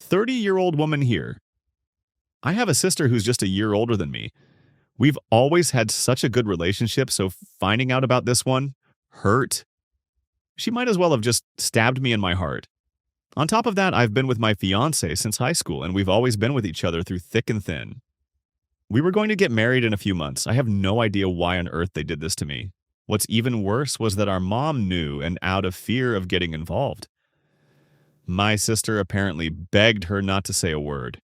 30-year-old woman here. I have a sister who's just a year older than me. We've always had such a good relationship, so finding out about this one hurt. She might as well have just stabbed me in my heart. On top of that, I've been with my fiancé since high school, and we've always been with each other through thick and thin. We were going to get married in a few months. I have no idea why on earth they did this to me. What's even worse was that our mom knew and out of fear of getting involved. My sister apparently begged her not to say a word.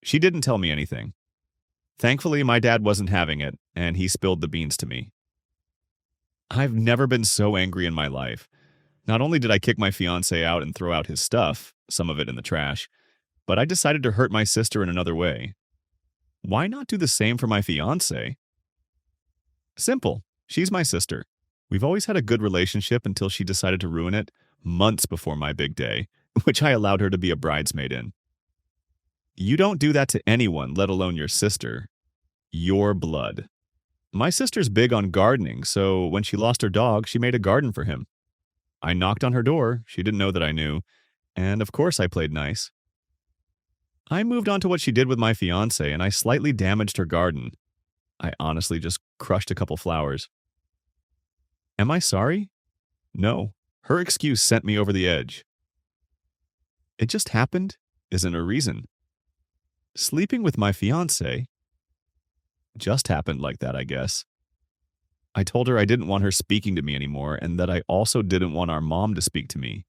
She didn't tell me anything. Thankfully, my dad wasn't having it, and he spilled the beans to me. I've never been so angry in my life. Not only did I kick my fiancé out and throw out his stuff, some of it in the trash, but I decided to hurt my sister in another way. Why not do the same for my fiancé? Simple. She's my sister. We've always had a good relationship until she decided to ruin it months before my big day, which I allowed her to be a bridesmaid in. You don't do that to anyone, let alone your sister. Your blood. My sister's big on gardening, so when she lost her dog, she made a garden for him. I knocked on her door, she didn't know that I knew, and of course I played nice. I moved on to what she did with my fiancé, and I slightly damaged her garden. I honestly just crushed a couple flowers. Am I sorry? No. Her excuse sent me over the edge. It just happened isn't a reason. Sleeping with my fiancé just happened like that, I guess. I told her I didn't want her speaking to me anymore and that I also didn't want our mom to speak to me.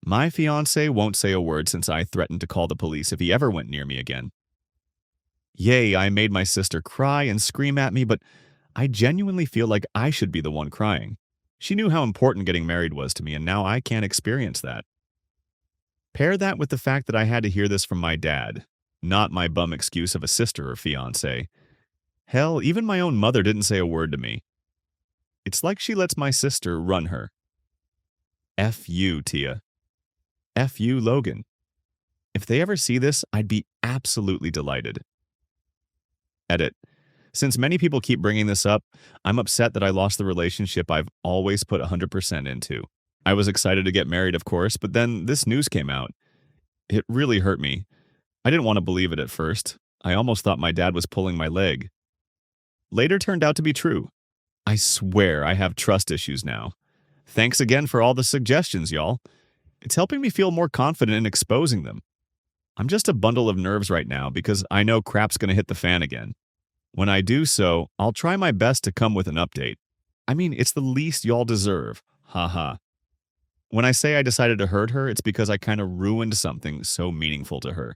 My fiancé won't say a word since I threatened to call the police if he ever went near me again. Yay, I made my sister cry and scream at me, but I genuinely feel like I should be the one crying. She knew how important getting married was to me, and now I can't experience that. Pair that with the fact that I had to hear this from my dad, not my bum excuse of a sister or fiancé. Hell, even my own mother didn't say a word to me. It's like she lets my sister run her. F you, Tia. F you, Logan. If they ever see this, I'd be absolutely delighted. Edit. Since many people keep bringing this up, I'm upset that I lost the relationship I've always put 100% into. I was excited to get married, of course, but then this news came out. It really hurt me. I didn't want to believe it at first. I almost thought my dad was pulling my leg. Later turned out to be true. I swear I have trust issues now. Thanks again for all the suggestions, y'all. It's helping me feel more confident in exposing them. I'm just a bundle of nerves right now because I know crap's gonna hit the fan again. When I do so, I'll try my best to come with an update. I mean, it's the least y'all deserve. Haha. When I say I decided to hurt her, it's because I kind of ruined something so meaningful to her.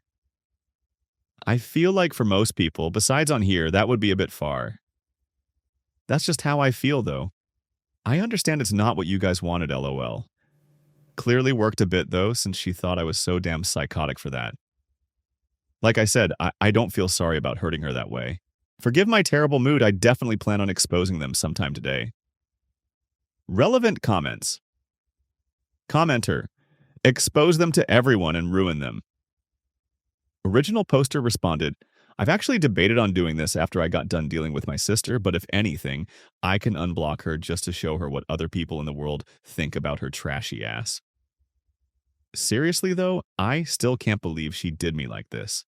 I feel like for most people, besides on here, that would be a bit far. That's just how I feel, though. I understand it's not what you guys wanted, LOL. Clearly worked a bit, though, since she thought I was so damn psychotic for that. Like I said, I don't feel sorry about hurting her that way. Forgive my terrible mood, I definitely plan on exposing them sometime today. Relevant comments. Commenter. Expose them to everyone and ruin them. Original poster responded, I've actually debated on doing this after I got done dealing with my sister, but if anything, I can unblock her just to show her what other people in the world think about her trashy ass. Seriously though, I still can't believe she did me like this.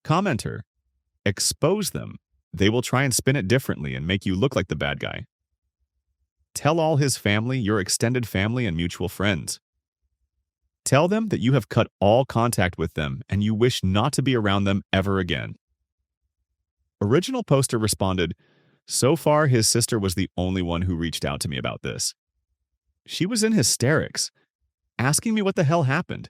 Commenter. Expose them. They will try and spin it differently and make you look like the bad guy. Tell all his family, your extended family, and mutual friends. Tell them that you have cut all contact with them and you wish not to be around them ever again. Original poster responded, so far his sister was the only one who reached out to me about this. She was in hysterics, asking me what the hell happened.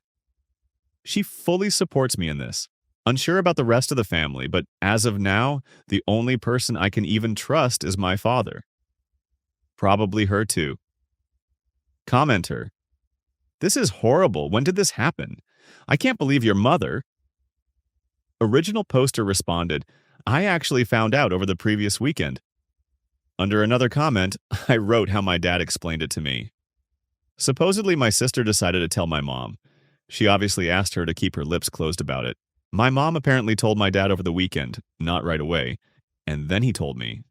She fully supports me in this. Unsure about the rest of the family, but as of now, the only person I can even trust is my father. Probably her too. Commenter. This is horrible. When did this happen? I can't believe your mother. Original poster responded, I actually found out over the previous weekend. Under another comment, I wrote how my dad explained it to me. Supposedly, my sister decided to tell my mom. She obviously asked her to keep her lips closed about it. My mom apparently told my dad over the weekend, not right away, and then he told me.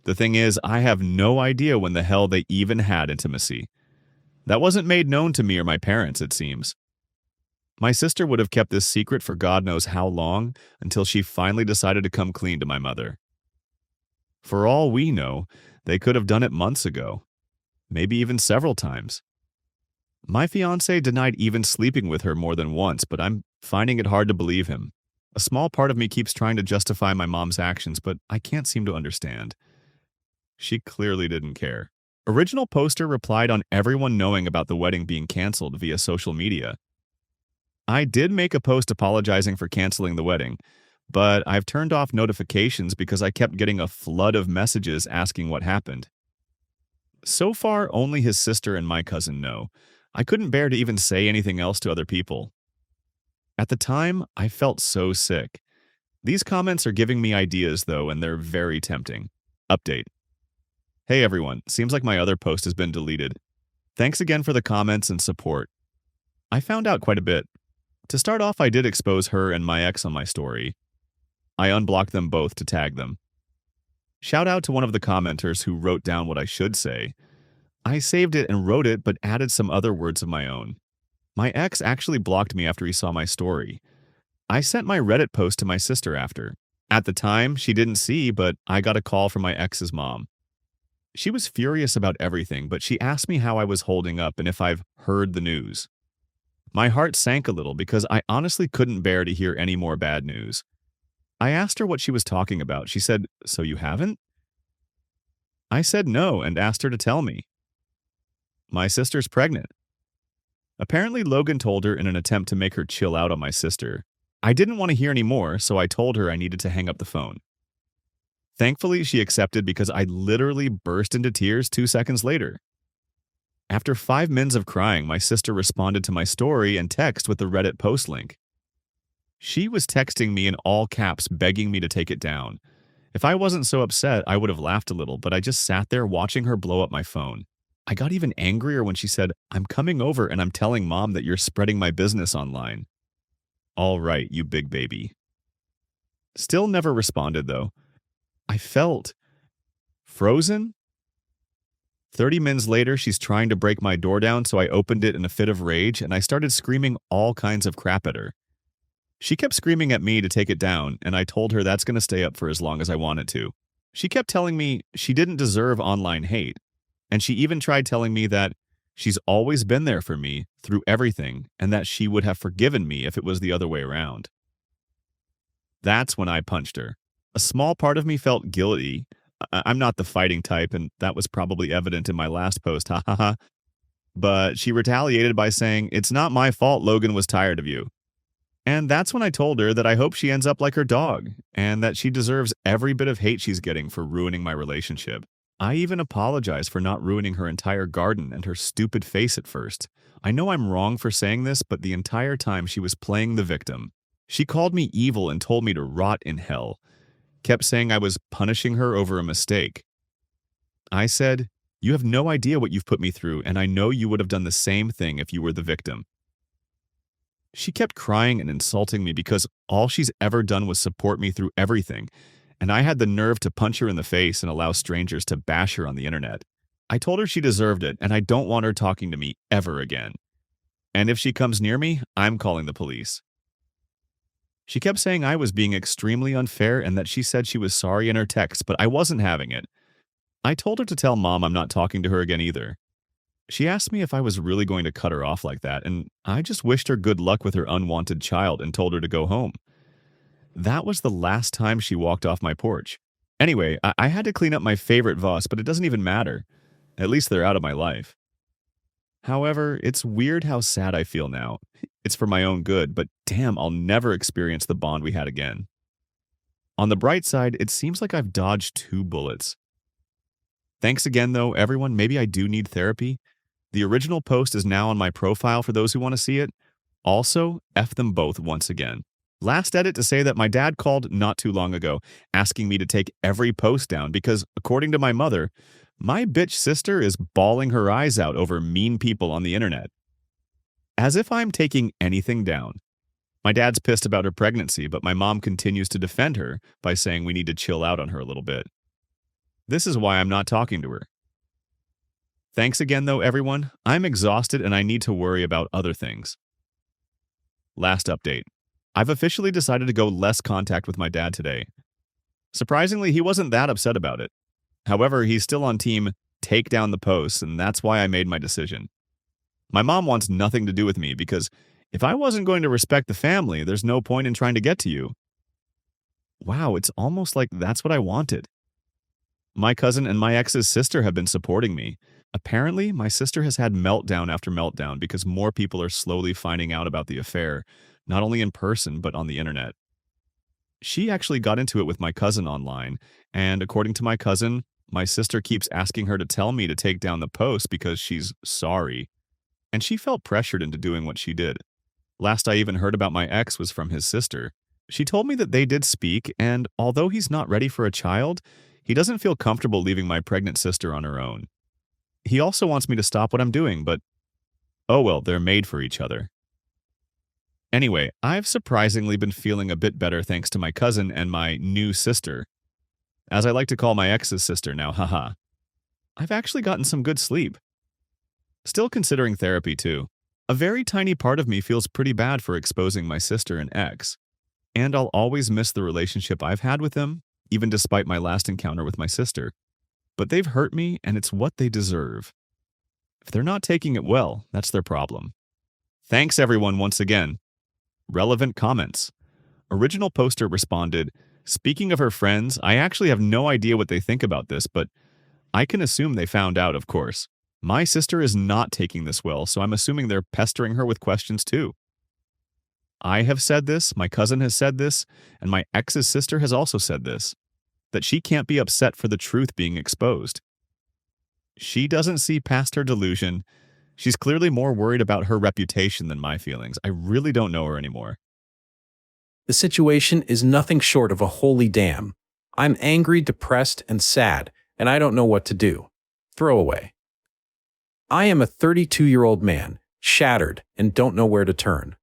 The thing is, I have no idea when the hell they even had intimacy. That wasn't made known to me or my parents, it seems. My sister would have kept this secret for God knows how long until she finally decided to come clean to my mother. For all we know, they could have done it months ago, maybe even several times. My fiance denied even sleeping with her more than once, but I'm finding it hard to believe him. A small part of me keeps trying to justify my mom's actions, but I can't seem to understand. She clearly didn't care. Original poster replied on everyone knowing about the wedding being canceled via social media. I did make a post apologizing for canceling the wedding, but I've turned off notifications because I kept getting a flood of messages asking what happened. So far, only his sister and my cousin know. I couldn't bear to even say anything else to other people. At the time, I felt so sick. These comments are giving me ideas, though, and they're very tempting. Update. Hey everyone, seems like my other post has been deleted. Thanks again for the comments and support. I found out quite a bit. To start off, I did expose her and my ex on my story. I unblocked them both to tag them. Shout out to one of the commenters who wrote down what I should say. I saved it and wrote it, but added some other words of my own. My ex actually blocked me after he saw my story. I sent my Reddit post to my sister after. At the time, she didn't see, but I got a call from my ex's mom. She was furious about everything, but she asked me how I was holding up and if I've heard the news. My heart sank a little because I honestly couldn't bear to hear any more bad news. I asked her what she was talking about. She said, "So you haven't?" I said no and asked her to tell me. My sister's pregnant. Apparently, Logan told her in an attempt to make her chill out on my sister. I didn't want to hear any more, so I told her I needed to hang up the phone. Thankfully, she accepted because I literally burst into tears 2 seconds later. After 5 minutes of crying, my sister responded to my story and text with the Reddit post link. She was texting me in all caps, begging me to take it down. If I wasn't so upset, I would have laughed a little, but I just sat there watching her blow up my phone. I got even angrier when she said, "I'm coming over and I'm telling mom that you're spreading my business online." All right, you big baby. Still never responded, though. I felt frozen. 30 minutes later, she's trying to break my door down, so I opened it in a fit of rage and I started screaming all kinds of crap at her. She kept screaming at me to take it down, and I told her that's going to stay up for as long as I wanted to. She kept telling me she didn't deserve online hate, and she even tried telling me that she's always been there for me through everything and that she would have forgiven me if it was the other way around. That's when I punched her. A small part of me felt guilty. I'm not the fighting type, and that was probably evident in my last post, ha ha ha. But she retaliated by saying, "It's not my fault Logan was tired of you." And that's when I told her that I hope she ends up like her dog, and that she deserves every bit of hate she's getting for ruining my relationship. I even apologized for not ruining her entire garden and her stupid face at first. I know I'm wrong for saying this, but the entire time she was playing the victim. She called me evil and told me to rot in hell. Kept saying I was punishing her over a mistake. I said, "You have no idea what you've put me through, and I know you would have done the same thing if you were the victim." She kept crying and insulting me because all she's ever done was support me through everything, and I had the nerve to punch her in the face and allow strangers to bash her on the internet. I told her she deserved it, and I don't want her talking to me ever again. And if she comes near me, I'm calling the police. She kept saying I was being extremely unfair and that she said she was sorry in her text, but I wasn't having it. I told her to tell mom I'm not talking to her again either. She asked me if I was really going to cut her off like that, and I just wished her good luck with her unwanted child and told her to go home. That was the last time she walked off my porch. Anyway, I had to clean up my favorite vase, but it doesn't even matter. At least they're out of my life. However, it's weird how sad I feel now. It's for my own good, but damn, I'll never experience the bond we had again. On the bright side, it seems like I've dodged 2 bullets. Thanks again, though, everyone. Maybe I do need therapy. The original post is now on my profile for those who want to see it. Also, F them both once again. Last edit to say that my dad called not too long ago, asking me to take every post down because, according to my mother, my bitch sister is bawling her eyes out over mean people on the internet. As if I'm taking anything down. My dad's pissed about her pregnancy, but my mom continues to defend her by saying we need to chill out on her a little bit. This is why I'm not talking to her. Thanks again, though, everyone. I'm exhausted and I need to worry about other things. Last update. I've officially decided to go less contact with my dad today. Surprisingly, he wasn't that upset about it. However, he's still on team take down the posts, and that's why I made my decision. My mom wants nothing to do with me because if I wasn't going to respect the family, there's no point in trying to get to you. Wow, it's almost like that's what I wanted. My cousin and my ex's sister have been supporting me. Apparently, my sister has had meltdown after meltdown because more people are slowly finding out about the affair, not only in person, but on the internet. She actually got into it with my cousin online, and according to my cousin, my sister keeps asking her to tell me to take down the post because she's sorry, and she felt pressured into doing what she did. Last I even heard about my ex was from his sister. She told me that they did speak, and although he's not ready for a child, he doesn't feel comfortable leaving my pregnant sister on her own. He also wants me to stop what I'm doing, but oh well, they're made for each other. Anyway, I've surprisingly been feeling a bit better thanks to my cousin and my new sister. As I like to call my ex's sister now, haha. I've actually gotten some good sleep. Still considering therapy too. A very tiny part of me feels pretty bad for exposing my sister and ex. And I'll always miss the relationship I've had with them, even despite my last encounter with my sister. But they've hurt me, and it's what they deserve. If they're not taking it well, that's their problem. Thanks everyone once again. Relevant comments. Original poster responded, "Speaking of her friends, I actually have no idea what they think about this, but I can assume they found out, of course. My sister is not taking this well, so I'm assuming they're pestering her with questions too. I have said this, my cousin has said this, and my ex's sister has also said this, that she can't be upset for the truth being exposed. She doesn't see past her delusion. She's clearly more worried about her reputation than my feelings. I really don't know her anymore." The situation is nothing short of a holy damn. I'm angry, depressed, and sad, and I don't know what to do. Throwaway. I am a 32-year-old man, shattered, and don't know where to turn.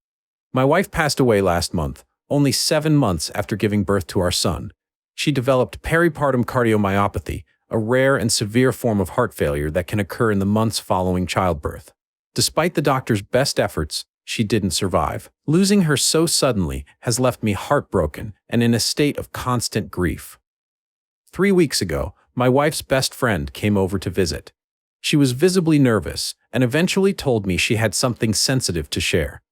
My wife passed away last month, only 7 months after giving birth to our son. She developed peripartum cardiomyopathy, a rare and severe form of heart failure that can occur in the months following childbirth. Despite the doctor's best efforts, she didn't survive. Losing her so suddenly has left me heartbroken and in a state of constant grief. 3 weeks ago, my wife's best friend came over to visit. She was visibly nervous and eventually told me she had something sensitive to share.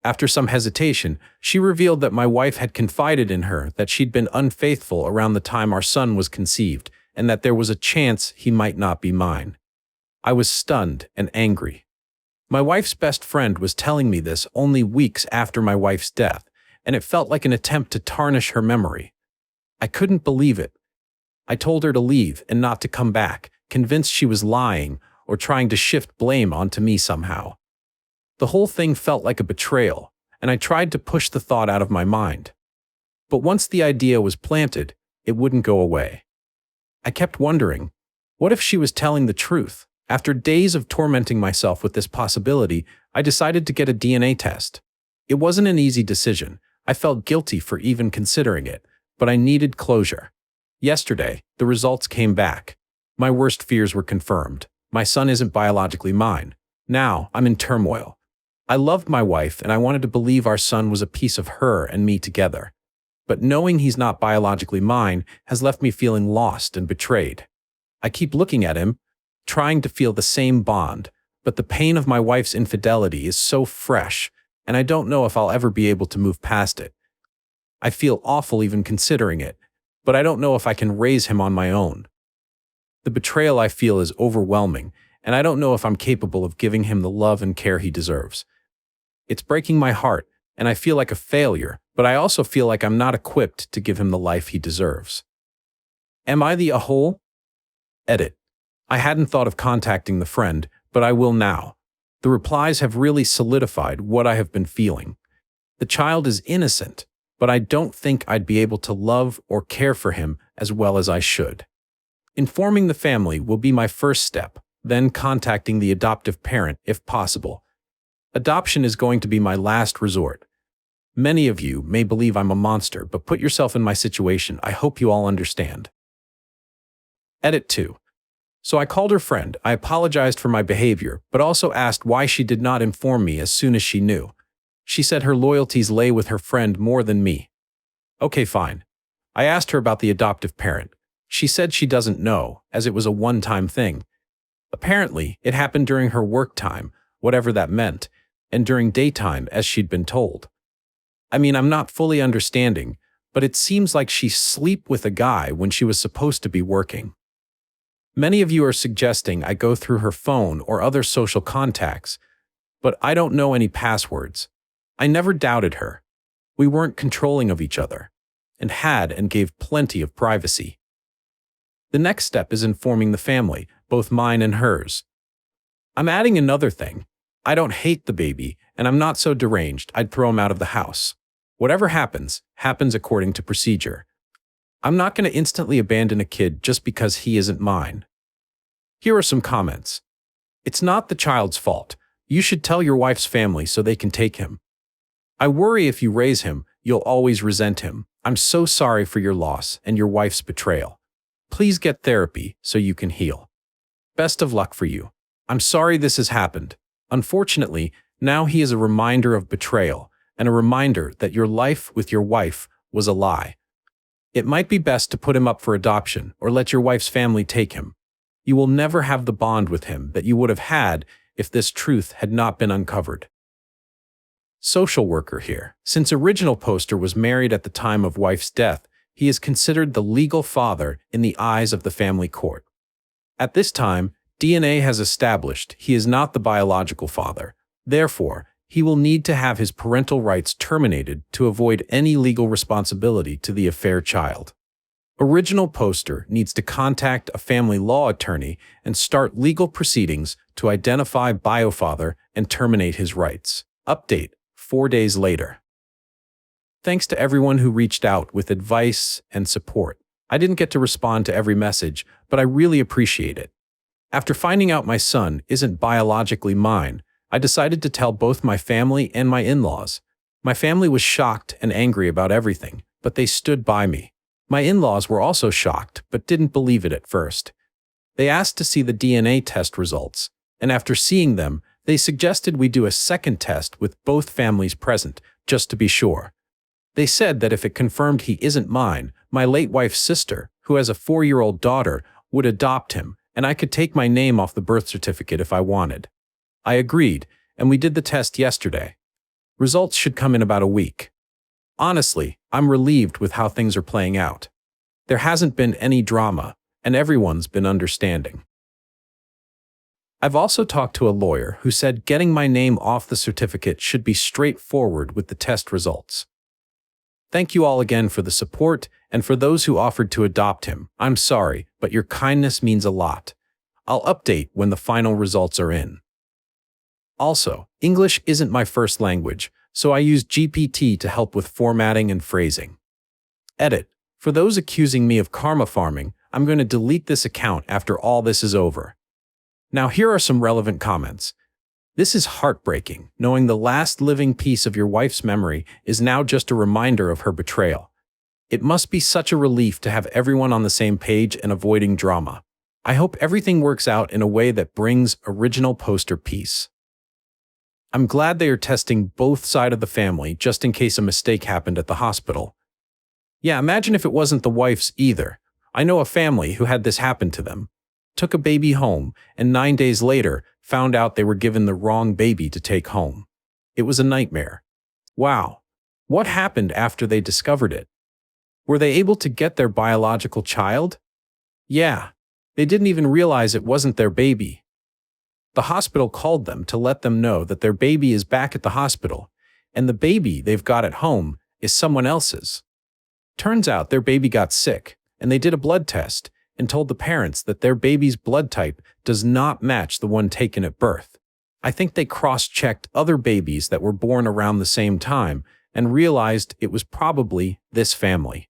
After some hesitation, she revealed that my wife had confided in her that she'd been unfaithful around the time our son was conceived and that there was a chance he might not be mine. I was stunned and angry. My wife's best friend was telling me this only weeks after my wife's death, and it felt like an attempt to tarnish her memory. I couldn't believe it. I told her to leave and not to come back, convinced she was lying or trying to shift blame onto me somehow. The whole thing felt like a betrayal, and I tried to push the thought out of my mind. But once the idea was planted, it wouldn't go away. I kept wondering, what if she was telling the truth? After days of tormenting myself with this possibility, I decided to get a DNA test. It wasn't an easy decision. I felt guilty for even considering it, but I needed closure. Yesterday, the results came back. My worst fears were confirmed. My son isn't biologically mine. Now, I'm in turmoil. I loved my wife and I wanted to believe our son was a piece of her and me together. But knowing he's not biologically mine has left me feeling lost and betrayed. I keep looking at him, trying to feel the same bond, but the pain of my wife's infidelity is so fresh, and I don't know if I'll ever be able to move past it. I feel awful even considering it, but I don't know if I can raise him on my own. The betrayal I feel is overwhelming, and I don't know if I'm capable of giving him the love and care he deserves. It's breaking my heart, and I feel like a failure, but I also feel like I'm not equipped to give him the life he deserves. Am I the a-hole? Edit. I hadn't thought of contacting the friend, but I will now. The replies have really solidified what I have been feeling. The child is innocent, but I don't think I'd be able to love or care for him as well as I should. Informing the family will be my first step, then contacting the adoptive parent if possible. Adoption is going to be my last resort. Many of you may believe I'm a monster, but put yourself in my situation. I hope you all understand. Edit 2. So I called her friend. I apologized for my behavior, but also asked why she did not inform me as soon as she knew. She said her loyalties lay with her friend more than me. Okay, fine. I asked her about the adoptive parent. She said she doesn't know, as it was a one-time thing. Apparently, it happened during her work time, whatever that meant, and during daytime, as she'd been told. I mean, I'm not fully understanding, but it seems like she slept with a guy when she was supposed to be working. Many of you are suggesting I go through her phone or other social contacts, but I don't know any passwords. I never doubted her. We weren't controlling of each other, and had and gave plenty of privacy. The next step is informing the family, both mine and hers. I'm adding another thing. I don't hate the baby, and I'm not so deranged I'd throw him out of the house. Whatever happens, happens according to procedure. I'm not going to instantly abandon a kid just because he isn't mine. Here are some comments. It's not the child's fault. You should tell your wife's family so they can take him. I worry if you raise him, you'll always resent him. I'm so sorry for your loss and your wife's betrayal. Please get therapy so you can heal. Best of luck for you. I'm sorry this has happened. Unfortunately, now he is a reminder of betrayal and a reminder that your life with your wife was a lie. It might be best to put him up for adoption or let your wife's family take him. You will never have the bond with him that you would have had if this truth had not been uncovered. Social worker here. Since original poster was married at the time of wife's death, he is considered the legal father in the eyes of the family court. At this time, DNA has established he is not the biological father. Therefore, he will need to have his parental rights terminated to avoid any legal responsibility to the affair child. Original poster needs to contact a family law attorney and start legal proceedings to identify biofather and terminate his rights. Update 4 days later. Thanks to everyone who reached out with advice and support. I didn't get to respond to every message, but I really appreciate it. After finding out my son isn't biologically mine, I decided to tell both my family and my in-laws. My family was shocked and angry about everything, but they stood by me. My in-laws were also shocked, but didn't believe it at first. They asked to see the DNA test results, and after seeing them, they suggested we do a second test with both families present, just to be sure. They said that if it confirmed he isn't mine, my late wife's sister, who has a 4-year-old daughter, would adopt him, and I could take my name off the birth certificate if I wanted. I agreed, and we did the test yesterday. Results should come in about a week. Honestly, I'm relieved with how things are playing out. There hasn't been any drama, and everyone's been understanding. I've also talked to a lawyer who said getting my name off the certificate should be straightforward with the test results. Thank you all again for the support, and for those who offered to adopt him. I'm sorry, but your kindness means a lot. I'll update when the final results are in. Also, English isn't my first language, so I use GPT to help with formatting and phrasing. Edit. For those accusing me of karma farming, I'm going to delete this account after all this is over. Now here are some relevant comments. This is heartbreaking, knowing the last living piece of your wife's memory is now just a reminder of her betrayal. It must be such a relief to have everyone on the same page and avoiding drama. I hope everything works out in a way that brings original poster peace. I'm glad they are testing both sides of the family just in case a mistake happened at the hospital. Yeah, imagine if it wasn't the wife's either. I know a family who had this happen to them. Took a baby home, and 9 days later, found out they were given the wrong baby to take home. It was a nightmare. Wow. What happened after they discovered it? Were they able to get their biological child? Yeah. They didn't even realize it wasn't their baby. The hospital called them to let them know that their baby is back at the hospital, and the baby they've got at home is someone else's. Turns out their baby got sick, and they did a blood test and told the parents that their baby's blood type does not match the one taken at birth. I think they cross-checked other babies that were born around the same time and realized it was probably this family.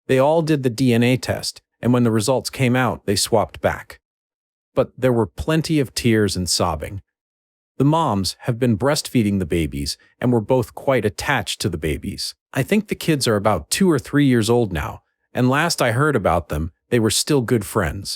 They all did the DNA test, and when the results came out, they swapped back. But there were plenty of tears and sobbing. The moms have been breastfeeding the babies and were both quite attached to the babies. I think the kids are about 2 or 3 years old now, and last I heard about them, they were still good friends.